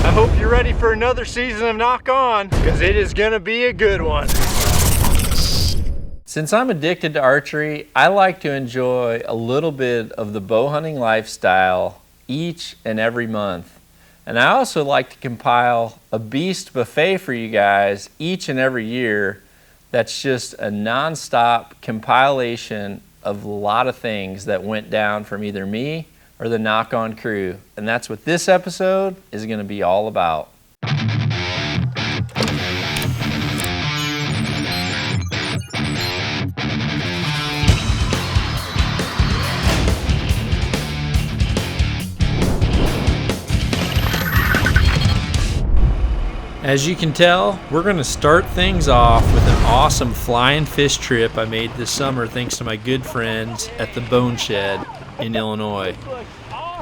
I hope you're ready for another season of Nock On, because it is gonna be a good one. Since I'm addicted to archery, I like to enjoy a little bit of the bow hunting lifestyle each and every month. And I also like to compile a beast buffet for you guys each and every year that's just a non-stop compilation of a lot of things that went down from either me or the Nock On crew. And that's what this episode is gonna be all about. As you can tell, we're gonna start things off with an awesome fly and fish trip I made this summer thanks to my good friends at the Bone Shed in Illinois.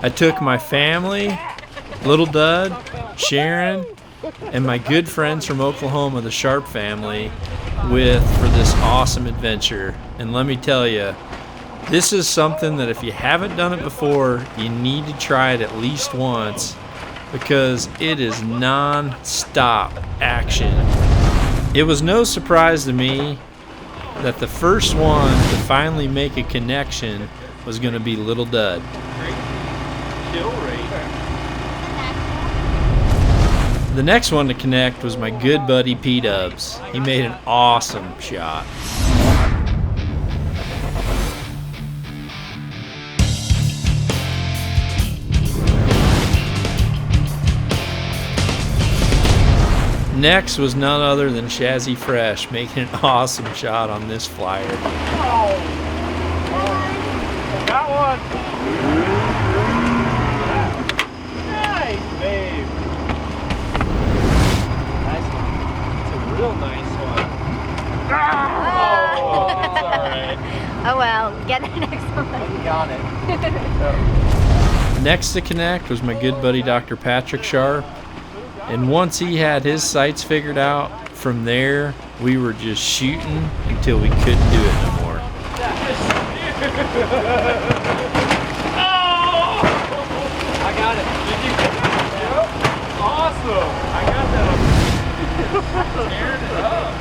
I took my family, Little Dud, Sharon, and my good friends from Oklahoma, the Sharp family, for this awesome adventure. And let me tell you, this is something that if you haven't done it before, you need to try it at least once, because it is non-stop action. It was no surprise to me that the first one to finally make a connection was going to be Little Dud. The next one to connect was my good buddy P-Dubs. He made an awesome shot. Next was none other than Shazzy Fresh, making an awesome shot on this flyer. Oh. Got one! Nice, babe! Nice one. It's a real nice one. Oh, that's alright. Oh well, get the next one. You got it. Next to connect was my good buddy Dr. Patrick Sharp. And once he had his sights figured out, from there we were just shooting until we couldn't do it no more. Oh! I got it. Did you? Yep. Awesome. I got that. Tearing it up.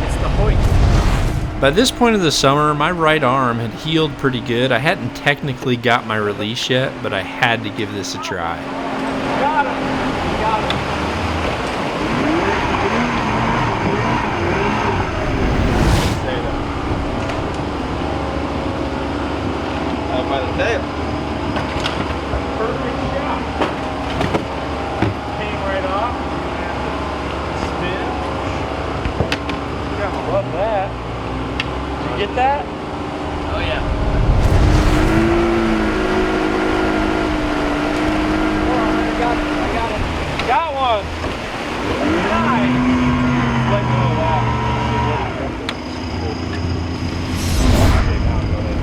It's the hoist. By this point of the summer, my right arm had healed pretty good. I hadn't technically got my release yet, but I had to give this a try. Got him. You got him. Say that. Out by the tail. Perfect shot. Came right off. Spin. I love that. Did you get that? Oh yeah. Got one! Nice! Let go of that. Okay, now go ahead.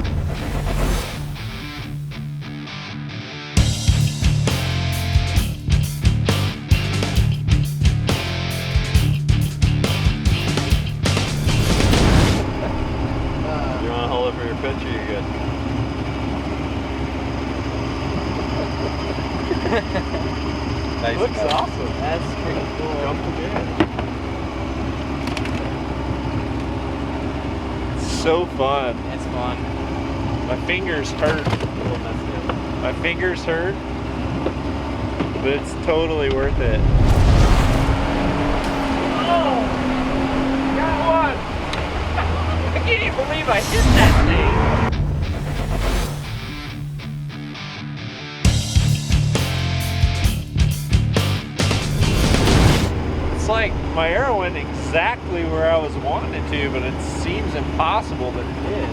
You want to hold it for your picture? You're good. Nice. Looks awesome. That's pretty cool. Jumping in. It's so fun. It's fun. My fingers hurt. My fingers hurt, but it's totally worth it. Oh! Got one! I can't even believe I hit that thing. my arrow went exactly where I was wanting it to, but it seems impossible that it did.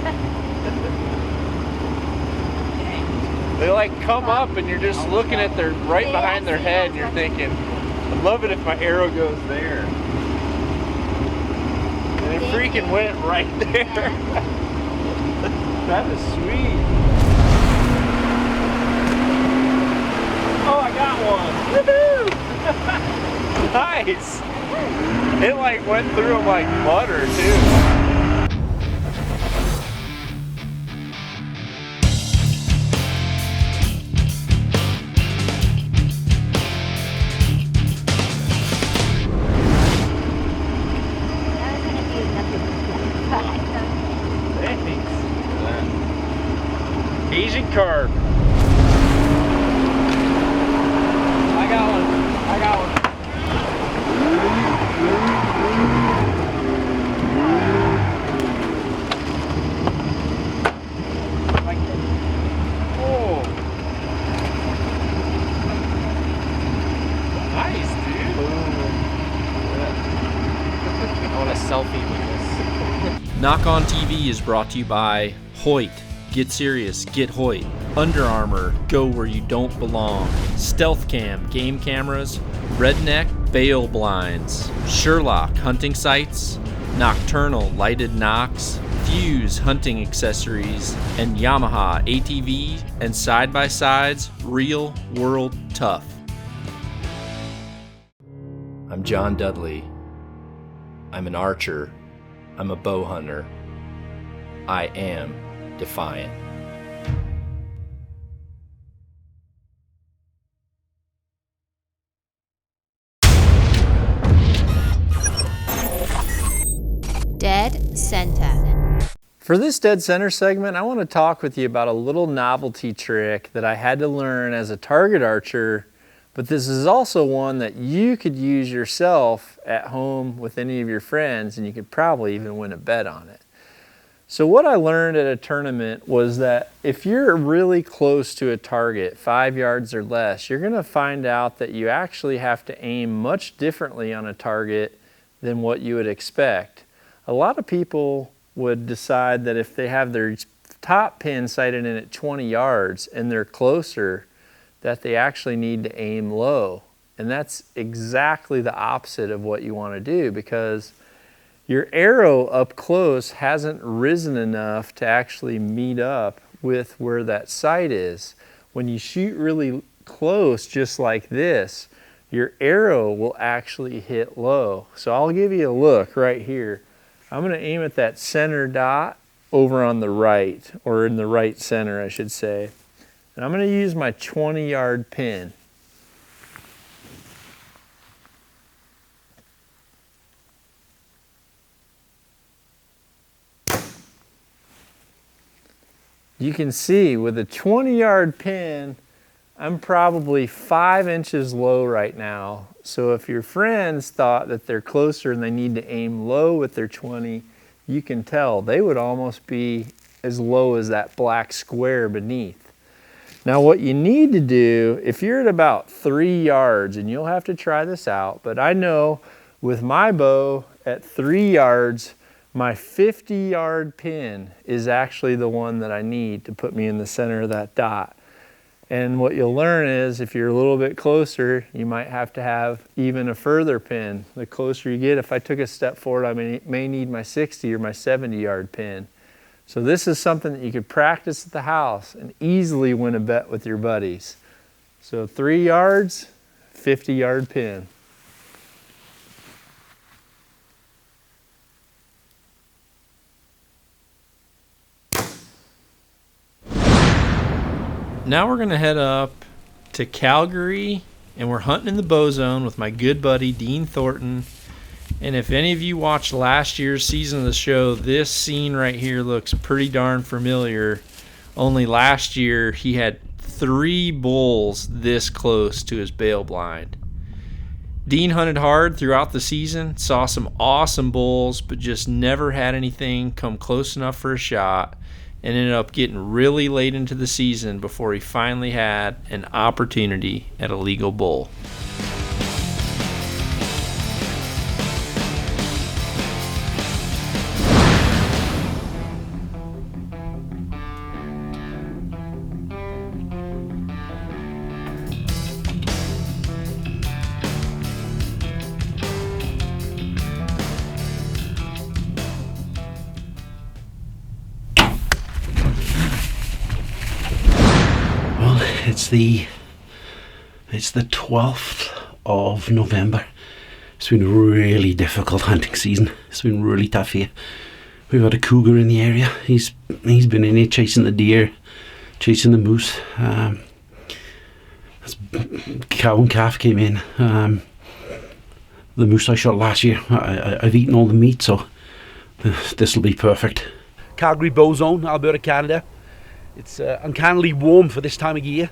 They like come up and you're just looking at their right behind their head and you're thinking, I'd love it if my arrow goes there. And it freaking went right there. That is sweet. Oh, I got one. Woohoo! Nice. It like went through them like butter too. Thanks. Asian carp. I got one. Oh. Nice, dude. I want a selfie with this. Nock On TV is brought to you by Hoyt. Get serious, get Hoyt. Under Armour, go where you don't belong. Stealth Cam, game cameras. Redneck, bail blinds. Sure-loc, hunting sights. Nocturnal, lighted knocks. Fuse, hunting accessories. And Yamaha, ATV and side-by-sides, real world tough. I'm John Dudley. I'm an archer. I'm a bow hunter. I am defiant. Dead Center. For this Dead Center segment, I want to talk with you about a little novelty trick that I had to learn as a target archer, but this is also one that you could use yourself at home with any of your friends, and you could probably even win a bet on it. So what I learned at a tournament was that if you're really close to a target, 5 yards or less, you're going to find out that you actually have to aim much differently on a target than what you would expect. A lot of people would decide that if they have their top pin sighted in at 20 yards and they're closer, that they actually need to aim low. And that's exactly the opposite of what you want to do, because your arrow up close hasn't risen enough to actually meet up with where that sight is. When you shoot really close, just like this, your arrow will actually hit low. So I'll give you a look right here. I'm going to aim at that center dot over on the right, or in the right center, I should say. And I'm going to use my 20-yard pin. You can see with a 20-yard pin, I'm probably 5 inches low right now. So if your friends thought that they're closer and they need to aim low with their 20, you can tell they would almost be as low as that black square beneath. Now what you need to do, if you're at about 3 yards, and you'll have to try this out, but I know with my bow at 3 yards, my 50-yard pin is actually the one that I need to put me in the center of that dot. And what you'll learn is if you're a little bit closer, you might have to have even a further pin. The closer you get, if I took a step forward, I may need my 60 or my 70-yard pin. So this is something that you could practice at the house and easily win a bet with your buddies. So 3 yards, 50-yard pin. Now we're gonna head up to Calgary, and we're hunting in the bow zone with my good buddy Dean Thornton. And if any of you watched last year's season of the show, this scene right here looks pretty darn familiar. Only last year he had 3 bulls this close to his bail blind. Dean hunted hard throughout the season, saw some awesome bulls, but just never had anything come close enough for a shot, and ended up getting really late into the season before he finally had an opportunity at a legal bull. It's the 12th of November. It's been a really difficult hunting season. It's been really tough here. We've had a cougar in the area. He's been in here chasing the deer, chasing the moose. Cow and calf came in. The moose I shot last year, I've eaten all the meat, so this will be perfect. Calgary Bow Zone, Alberta, Canada. It's uncannily warm for this time of year.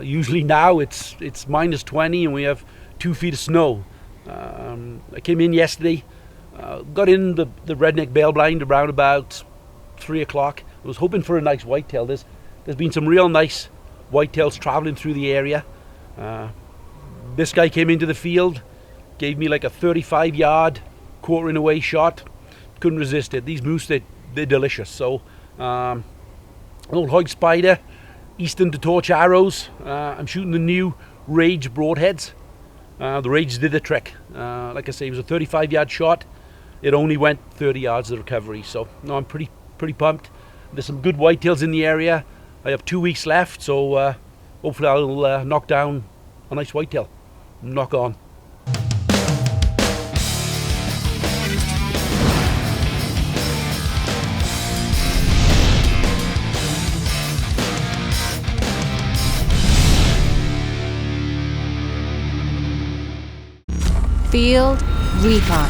Usually now it's minus 20 and we have 2 feet of snow. I came in yesterday, got in the redneck bale blind around about 3 o'clock. I was hoping for a nice whitetail. There's been some real nice whitetails traveling through the area. This guy came into the field, gave me like a 35-yard quartering away shot. Couldn't resist it. These moose, they're delicious. So an old hog spider, Eastern to torch arrows. I'm shooting the new Rage broadheads. The Rage did the trick. Like I say, it was a 35-yard shot. It only went 30 yards of recovery. So no, I'm pretty pumped. There's some good whitetails in the area. I have 2 weeks left, so hopefully I'll knock down a nice whitetail. Nock on. Field Recon.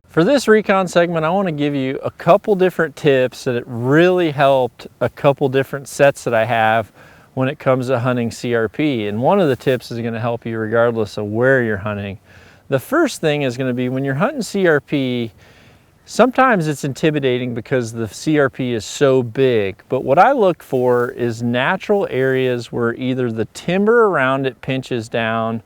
For this recon segment, I want to give you a couple different tips that really helped a couple different sets that I have when it comes to hunting CRP. And one of the tips is going to help you regardless of where you're hunting. The first thing is going to be when you're hunting CRP, sometimes it's intimidating because the CRP is so big, but what I look for is natural areas where either the timber around it pinches down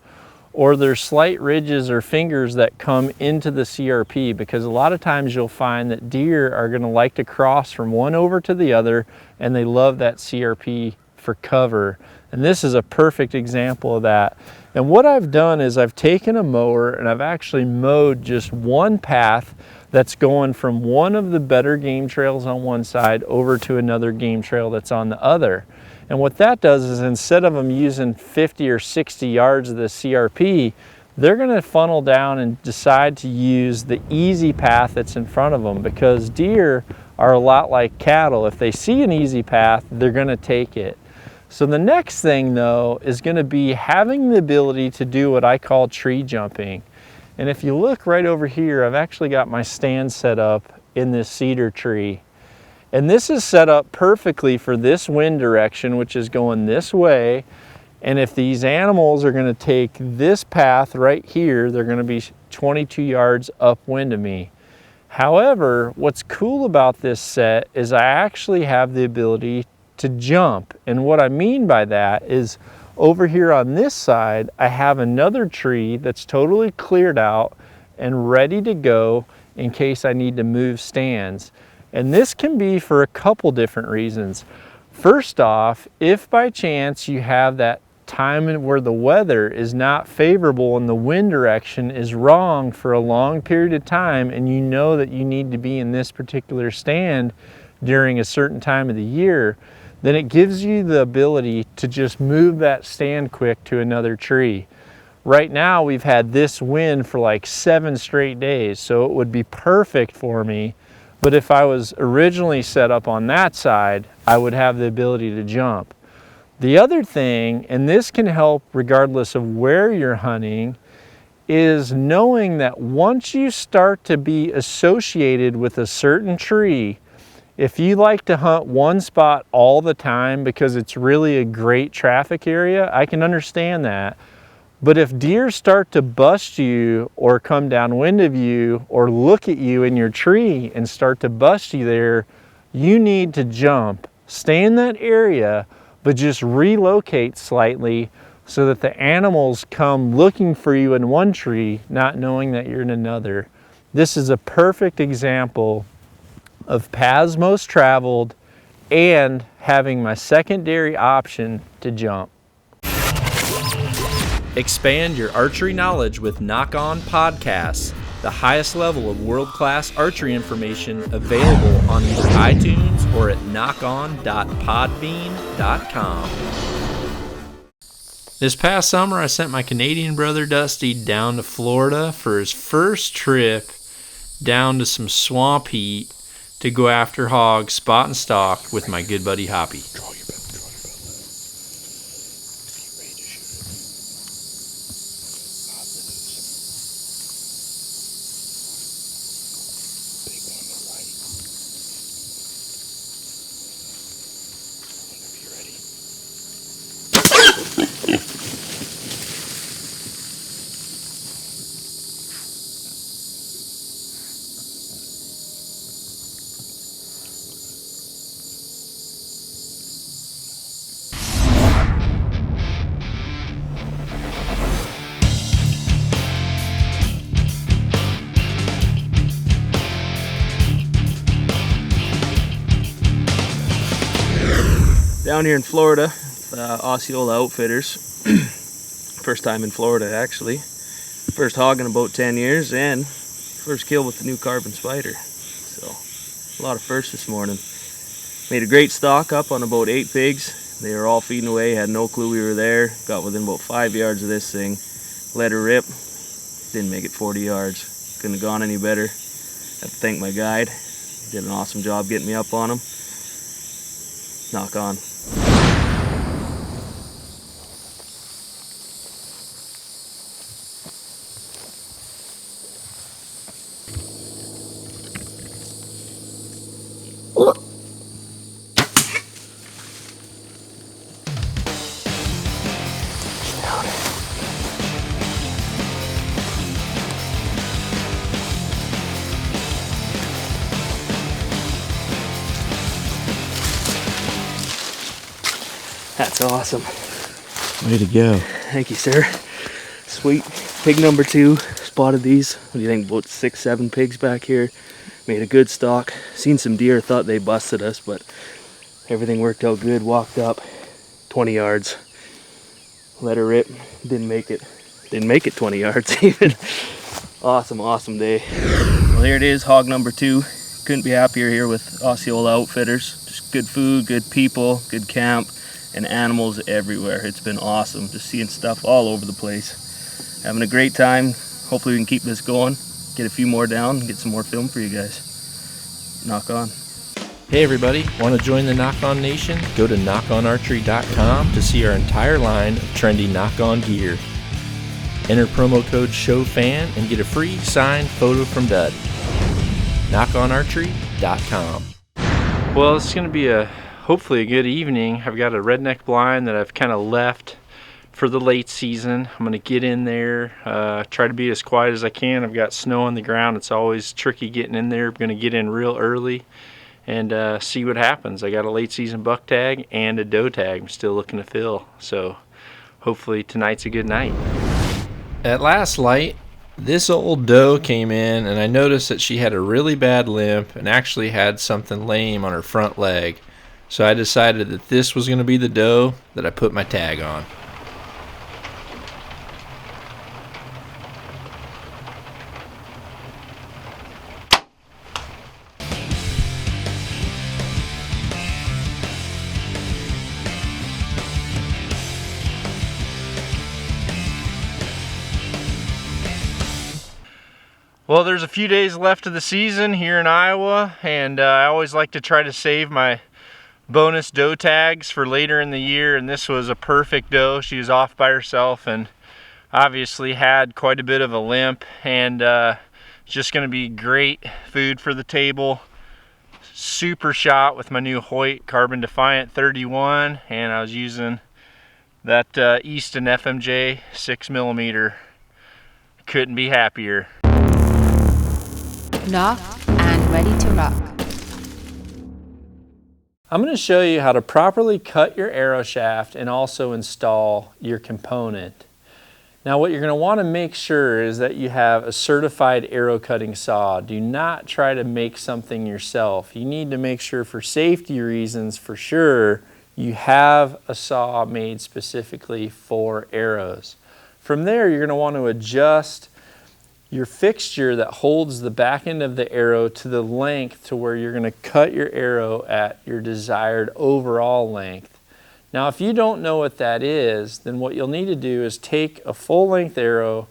or there's slight ridges or fingers that come into the CRP, because a lot of times you'll find that deer are going to like to cross from one over to the other and they love that CRP for cover. And this is a perfect example of that. And what I've done is I've taken a mower and I've actually mowed just one path that's going from one of the better game trails on one side over to another game trail that's on the other. And what that does is instead of them using 50 or 60 yards of the CRP, they're going to funnel down and decide to use the easy path that's in front of them, because deer are a lot like cattle. If they see an easy path, they're going to take it. So the next thing though is going to be having the ability to do what I call tree jumping. And if you look right over here, I've actually got my stand set up in this cedar tree. And this is set up perfectly for this wind direction, which is going this way. And if these animals are going to take this path right here, they're going to be 22 yards upwind of me. However, what's cool about this set is I actually have the ability to jump. And what I mean by that is over here on this side, I have another tree that's totally cleared out and ready to go in case I need to move stands. And this can be for a couple different reasons. First off, if by chance you have that time where the weather is not favorable and the wind direction is wrong for a long period of time, and you know that you need to be in this particular stand during a certain time of the year, then it gives you the ability to just move that stand quick to another tree. Right now we've had this wind for like 7 straight days, so it would be perfect for me. But if I was originally set up on that side, I would have the ability to jump. The other thing, and this can help regardless of where you're hunting, is knowing that once you start to be associated with a certain tree, if you like to hunt one spot all the time because it's really a great traffic area, I can understand that. But if deer start to bust you or come downwind of you or look at you in your tree and start to bust you there, you need to jump. Stay in that area, but just relocate slightly so that the animals come looking for you in one tree, not knowing that you're in another. This is a perfect example of paths most traveled and having my secondary option to jump. Expand your archery knowledge with Nock On podcasts. the highest level of world-class archery information available on either iTunes or at nockon.podbean.com. This past summer, I sent my Canadian brother Dusty down to Florida for his first trip down to some swamp heat to go after hogs spot and stalk with my good buddy Hoppy. Down here in Florida, Osceola Outfitters. First time in Florida, actually. First hog in about 10 years, and first kill with the new carbon spider. So, a lot of firsts this morning. Made a great stock up on about 8 pigs. They were all feeding away, had no clue we were there. Got within about 5 yards of this thing. Let her rip. Didn't make it 40 yards. Couldn't have gone any better. Have to thank my guide. Did an awesome job getting me up on him. Nock on. That's awesome. Way to go. Thank you, sir. Sweet. Pig number 2. Spotted these. What do you think? About 6, 7 pigs back here. Made a good stock. Seen some deer. Thought they busted us, but everything worked out good. Walked up 20 yards. Let her rip. Didn't make it. Didn't make it 20 yards even. Awesome, awesome day. Well, here it is. Hog number 2. Couldn't be happier here with Osceola Outfitters. Just good food, good people, good camp, and animals everywhere. It's been awesome, just seeing stuff all over the place. Having a great time. Hopefully we can keep this going, get a few more down, and get some more film for you guys. Nock on. Hey everybody, want to join the Nock On Nation? Go to nockonarchery.com to see our entire line of trendy Nock On gear. Enter promo code SHOWFAN and get a free signed photo from Dud. nockonarchery.com. Well, it's going to be hopefully a good evening. I've got a redneck blind that I've kind of left for the late season. I'm going to get in there, try to be as quiet as I can. I've got snow on the ground. It's always tricky getting in there. I'm going to get in real early and see what happens. I got a late season buck tag and a doe tag I'm still looking to fill. So hopefully tonight's a good night. At last light, this old doe came in and I noticed that she had a really bad limp and actually had something lame on her front leg. So I decided that this was going to be the doe that I put my tag on. Well, there's a few days left of the season here in Iowa, and I always like to try to save my bonus doe tags for later in the year, and this was a perfect doe. She was off by herself and obviously had quite a bit of a limp, and just going to be great food for the table. Super shot with my new Hoyt Carbon Defiant 31, and I was using that Easton FMJ 6mm. Couldn't be happier. Nock and ready to rock. I'm going to show you how to properly cut your arrow shaft and also install your component. Now what you're going to want to make sure is that you have a certified arrow cutting saw. Do not try to make something yourself. You need to make sure, for safety reasons for sure, you have a saw made specifically for arrows. From there you're going to want to adjust your fixture that holds the back end of the arrow to the length to where you're going to cut your arrow at your desired overall length. Now, if you don't know what that is, then what you'll need to do is take a full-length arrow,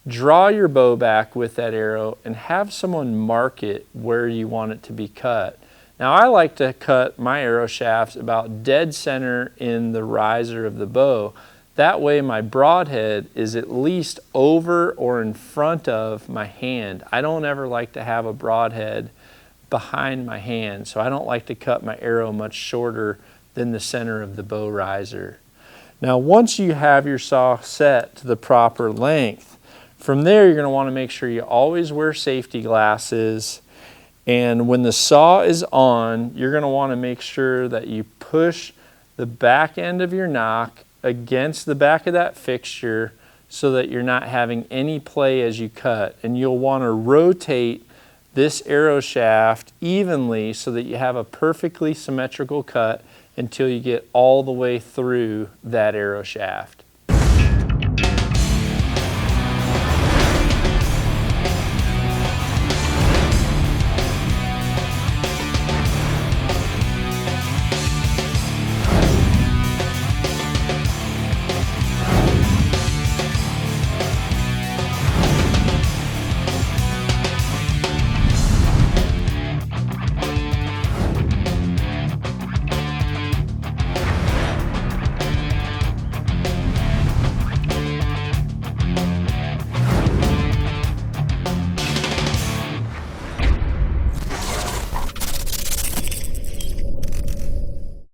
draw your bow back with that arrow, and have someone mark it where you want it to be cut. Now, I like to cut my arrow shafts about dead center in the riser of the bow. That way my broadhead is at least over or in front of my hand. I don't ever like to have a broadhead behind my hand, so I don't like to cut my arrow much shorter than the center of the bow riser. Now, once you have your saw set to the proper length, from there you're going to want to make sure you always wear safety glasses. And when the saw is on, you're going to want to make sure that you push the back end of your nock against the back of that fixture so that you're not having any play as you cut. And you'll want to rotate this arrow shaft evenly so that you have a perfectly symmetrical cut until you get all the way through that arrow shaft.